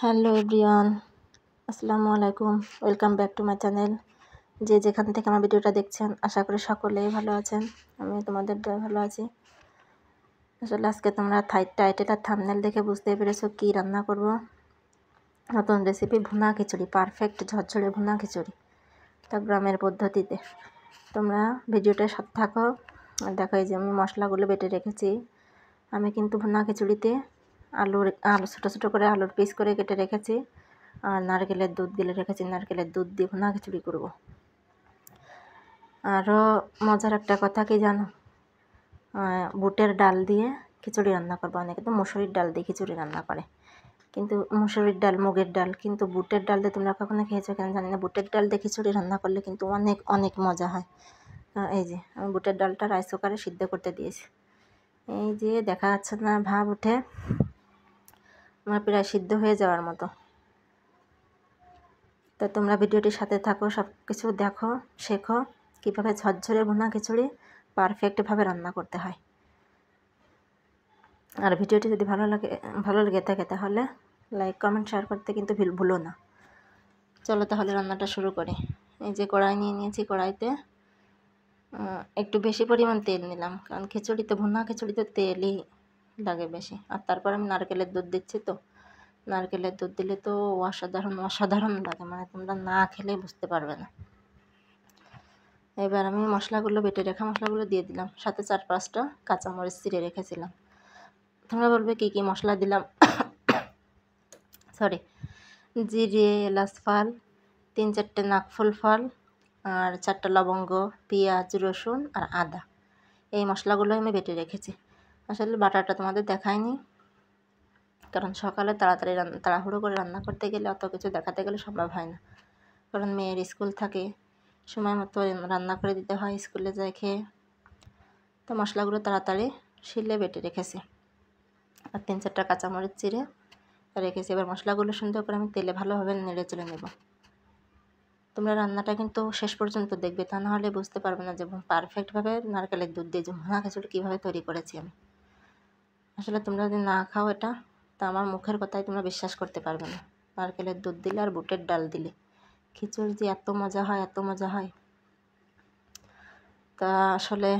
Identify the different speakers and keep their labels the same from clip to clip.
Speaker 1: Hello everyone, আসসালামু আলাইকুম। Welcome back to my channel. যে যেখান থেকে আমার ভিডিওটা দেখছেন, আশা করি সকলেই ভালো আছেন। আমি তোমাদের দয়া ভালো আছি। আসলে আজকে তোমরা টাইটেল আর থাম্বনেল দেখে বুঝতে পেরেছো কি রান্না করব। নতুন রেসিপি, ভুনা খিচুড়ি, পারফেক্ট ঝরঝরে ভুনা খিচুড়ি, তা গ্রামের পদ্ধতিতে। তোমরা ভিডিওটার সাথে থাকো। দেখো, এই যে আমি মশলাগুলো বেটে রেখেছি। আমি কিন্তু ভুনা খিচুড়িতে আলু ছোটো ছোটো করে আলুর পিস করে কেটে রেখেছি, আর নারকেলের দুধ গেলে রেখেছি। নারকেলের দুধ দিয়ে ভুনা খিচুড়ি করব। আরও মজার একটা কথা কি জানো, বুটের ডাল দিয়ে খিচুড়ি রান্না করবো। অনেকে তো মসুরির ডাল দিয়ে খিচুড়ি রান্না করে, কিন্তু মসুরির ডাল, মুগের ডাল, কিন্তু বুটের ডাল দিয়ে তোমরা কখনো খেয়েছো কেন জানি না। বুটের ডাল দিয়ে খিচুড়ি রান্না করলে কিন্তু অনেক অনেক মজা হয়। এই যে আমি বুটের ডালটা রাইস কুকারে সিদ্ধ করতে দিয়েছি। এই যে দেখা যাচ্ছে না, ভাব উঠে আমার প্রায় সিদ্ধ হয়ে যাওয়ার মতো। তো তোমরা ভিডিওটির সাথে থাকো, সব কিছু দেখো, শেখো কীভাবে ঝরঝরে ভুনা খিচুড়ি পারফেক্টভাবে রান্না করতে হয়। আর ভিডিওটি যদি ভালো লেগে থাকে তাহলে লাইক, কমেন্ট, শেয়ার করতে কিন্তু ভুলো না। চলো তাহলে রান্নাটা শুরু করি। এই যে কড়াই নিয়ে নিয়েছি, কড়াইতে একটু বেশি পরিমাণ তেল নিলাম, কারণ খিচুড়িতে, ভুনা খিচুড়িতে তেলই লাগে বেশি। আর তারপর আমি নারকেলের দুধ দিচ্ছি। তো নারকেলের দুধ দিলে তো অসাধারণ অসাধারণ লাগে, মানে তোমরা না খেলে বুঝতে পারবে না। এবার আমি মশলাগুলো, বেটে রাখা মশলাগুলো দিয়ে দিলাম, সাথে 4-5টা কাঁচামরিচ চিড়ে রেখেছিলাম। তোমরা বলবে কী কী মশলা দিলাম। সরি, জিরে, এলাচ ফল, 3-4টে নাকফুল ফল, আর 4টা লবঙ্গ, পেঁয়াজ, রসুন আর আদা। এই মশলাগুলো আমি বেটে রেখেছি। আসলে বাটাটা তোমাদের দেখায়নি, কারণ সকালে তাড়াহুড়ো করে রান্না করতে গেলে, অত কিছু দেখাতে গেলে সম্ভব হয় না। কারণ মেয়ের স্কুল থাকে, সময় মতো রান্না করে দিতে হয়, স্কুলে যায় খেয়ে। তো মশলাগুলো তাড়াতাড়ি শিলে বেটে রেখেছি, আর 3-4টা কাঁচামরিচ চিড়ে রেখেছি। এবার মশলাগুলো সুন্দর করে আমি তেলে ভালোভাবে নেড়ে চেড়ে নেব। তোমরা রান্নাটা কিন্তু শেষ পর্যন্ত দেখবে, তা নাহলে বুঝতে পারবে না যে পারফেক্টভাবে নারকেলের দুধ দিয়ে যে ভুনা খিচুড়ি কীভাবে তৈরি করেছি আমি। আসলে তোমরা যদি না খাও এটা, তা আমার মুখের কথায় তোমরা বিশ্বাস করতে পারবে না। নারকেলের দুধ দিলে আর বুটের ডাল দিলে খিচুড়ি যে এত মজা হয়, এত মজা হয়। তা আসলে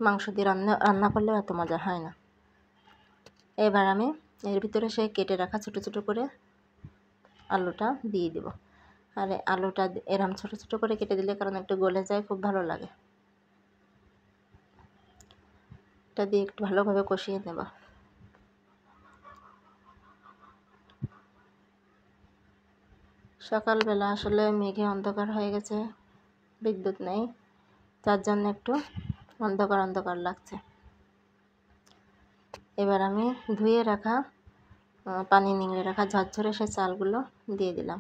Speaker 1: মাংস দিয়ে রান্না করলেও এত মজা হয় না। এবার আমি এর ভিতরে সেই কেটে রাখা ছোটো ছোটো করে আলুটা দিয়ে দেব। আর আলুটা এরম ছোটো ছোটো করে কেটে দিলে, কারণ একটু গলে যায়, খুব ভালো লাগে। এটা দিয়ে একটু ভালোভাবে কষিয়ে নেব। সকালবেলা আসলে মেঘে অন্ধকার হয়ে গেছে, বিদ্যুৎ নেই, তার জন্য একটু অন্ধকার অন্ধকার লাগছে। এবার আমি ধুয়ে রাখা, পানি নিংড়ে রাখা ঝরঝরে সেই চালগুলো দিয়ে দিলাম।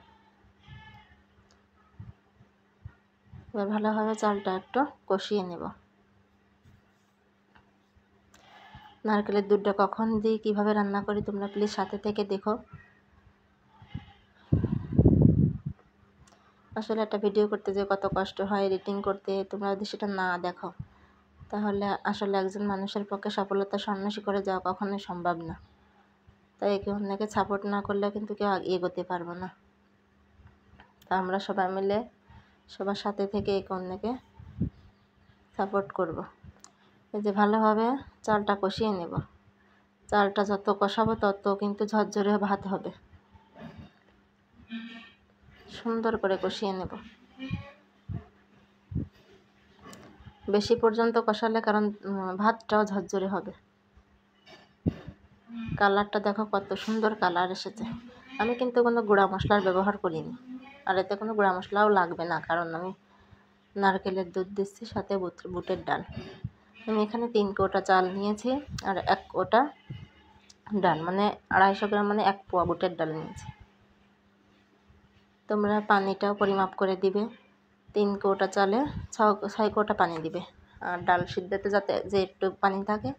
Speaker 1: এবার ভালোভাবে চালটা একটু কষিয়ে নেব। নারকেলের দুধটা কখন দিই, কীভাবে রান্না করি, তোমরা প্লিজ সাথে থেকে দেখো। আসলে একটা ভিডিও করতে যে কত কষ্ট হয়, এডিটিং করতে, তোমরা যদি সেটা না দেখো তাহলে আসলে একজন মানুষের পক্ষে সফলতা সন্ন্যাসী করে যাওয়া কখনোই সম্ভব না। তাই একে অন্যকে সাপোর্ট না করলে কিন্তু কেউ এগোতে পারবো না। তা আমরা সবাই মিলে, সবার সাথে থেকে একে অন্যকে সাপোর্ট করব। এই যে ভালোভাবে চালটা কষিয়ে নেব। চালটা যত কষাবো তত কিন্তু ঝরঝরে ভাত হবে। সুন্দর করে কষিয়ে নেব, বেশি পর্যন্ত কষালে, কারণ ভাতটাও ঝরঝরে হবে। কালারটা দেখো কত সুন্দর কালার এসেছে। আমি কিন্তু কোনো গুঁড়া মশলার ব্যবহার করিনি, আর এতে কোনো গুঁড়া মশলাও লাগবে না, কারণ আমি নারকেলের দুধ দিচ্ছি, সাথে বুটের ডাল। আমি এখানে 3 কৌটা চাল নিয়েছি, আর 1 কৌটা ডাল, মানে 250 গ্রাম, মানে 1 পোয়া বুটের ডাল নিয়েছি। তোমরা পানিটাও পরিমাপ করে দিবে। 3 কৌটা চালে 6 কৌটা পানি দিবে, আর ডাল সিদ্ধতে যাতে যে একটু পানি থাকে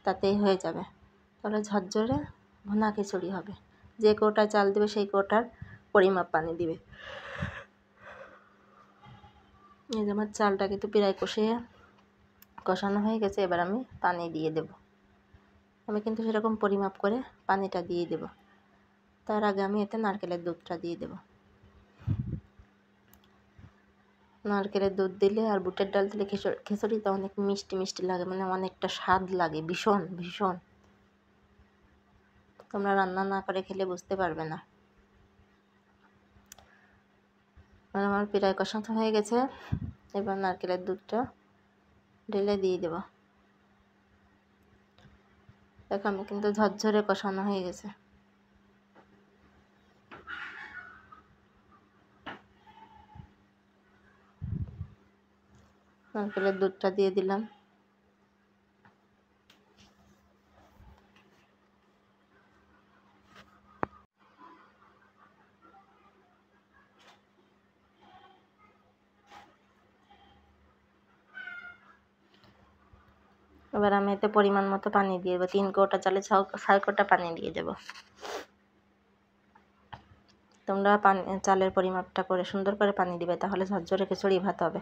Speaker 1: তাতেই হয়ে যাবে। তাহলে ঝরঝরে ভুনা খিচুড়ি হবে। যে কৌটায় চাল দিবে সেই কৌটার পরিমাপ পানি দিবে। এই যে আমার চালটা কিন্তু প্রায় কষানো হয়ে গেছে। এবার আমি পানি দিয়ে দেব। আমি কিন্তু সেরকম পরিমাপ করে পানিটা দিয়ে দেব। তার আগে আমি এতে নারকেলের দুধটা দিয়ে দেব। নারকেলের দুধ দিলে আর বুটের ডাল দিলে খিচুড়িটা অনেক মিষ্টি মিষ্টি লাগে, মানে অনেকটা স্বাদ লাগে, ভীষণ ভীষণ। তোমরা রান্না না করে খেলে বুঝতে পারবে না। আর আমার প্রায় কষানো হয়ে গেছে, এবার নারকেলের দুধটা ঢেলে দিয়ে দেব। দেখো আমি কিন্তু ঝরঝরে কষানো হয়ে গেছে। নারকেলের দুধটা দিয়ে দিলাম। এবার আমি এতে পরিমাণ মতো পানি দিয়ে দেবো। 3 কৌটা চালে 6 কৌটা পানি দিয়ে দেব। তোমরা পানি চালের পরিমাপটা করে সুন্দর করে পানি দিবে, তাহলে ঝরঝরে খিচুড়ি ভাত হবে।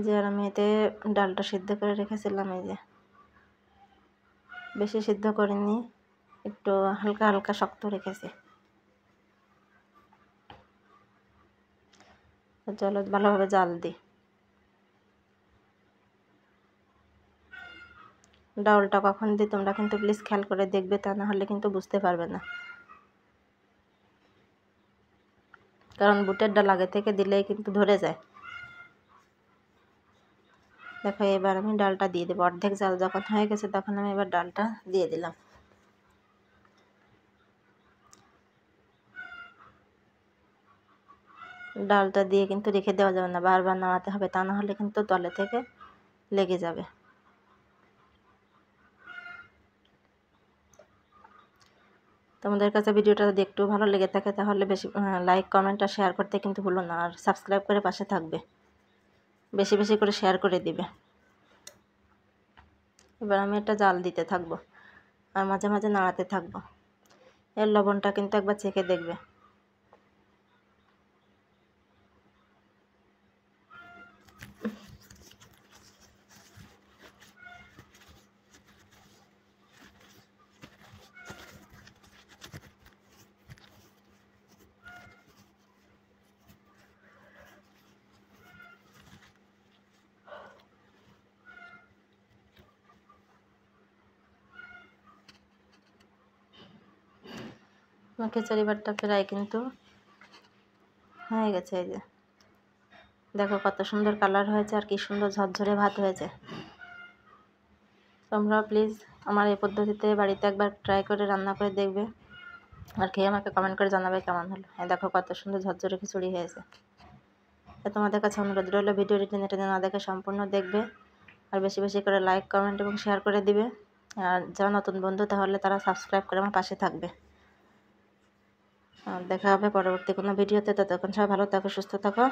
Speaker 1: যে আর আমি এতে ডালটা সিদ্ধ করে রেখেছিলাম, এই যে বেশি সিদ্ধ করিনি, একটু হালকা হালকা শক্ত রেখেছি। চলো ভালোভাবে জাল দিই। ডাউলটা কখন দিই তোমরা কিন্তু প্লিজ খেয়াল করে দেখবে, তা না হলে কিন্তু বুঝতে পারবে না। কারণ বুটের ডাল আগে থেকে দিলেই কিন্তু ধরে যায়। দেখো এবার আমি ডালটা দিয়ে দেবো। অর্ধেক জাল যখন হয়ে গেছে তখন আমি এবার ডালটা দিয়ে দিলাম। ডালটা দিয়ে কিন্তু রেখে দেওয়া যাবে না, বারবার নাড়াতে হবে, তা না হলে কিন্তু তলে থেকে লেগে যাবে। তোমাদের কাছে ভিডিওটা যদি একটু ভালো লেগে থাকে তাহলে বেশি লাইক কমেন্ট আর শেয়ার করতে কিন্তু ভুলো না, আর সাবস্ক্রাইব করে পাশে থাকবে, বেশি বেশি করে শেয়ার করে দিবে। এবার আমি একটা জাল দিতে থাকবো আর মাঝে মাঝে নাড়াতে থাকবো। এর লবণটা কিন্তু একবার চেখে দেখবে। খিচুড়ি ভাতটা প্রায় কিন্তু হয়ে গেছে। এই যে দেখো কত সুন্দর কালার হয়েছে আর কি সুন্দর ঝরঝরে ভাত হয়েছে। তোমরা প্লিজ আমার এই পদ্ধতিতে বাড়িতে একবার ট্রাই করে রান্না করে দেখবে আর খেয়ে আমাকে কমেন্ট করে জানাবে কেমন হলো। হ্যাঁ দেখো কত সুন্দর ঝরঝরে খিচুড়ি হয়েছে। তোমাদের কাছে অনুরোধ রইল ভিডিওটি টেনে টেনে না দেখে সম্পূর্ণ দেখবে আর বেশি বেশি করে লাইক কমেন্ট এবং শেয়ার করে দিবে। আর যারা নতুন বন্ধু তাহলে তারা সাবস্ক্রাইব করে আমার পাশে থাকবে। দেখা হবে পরবর্তী কোনো ভিডিওতে। ততক্ষণ সবাই ভালো থাকো, সুস্থ থাকো।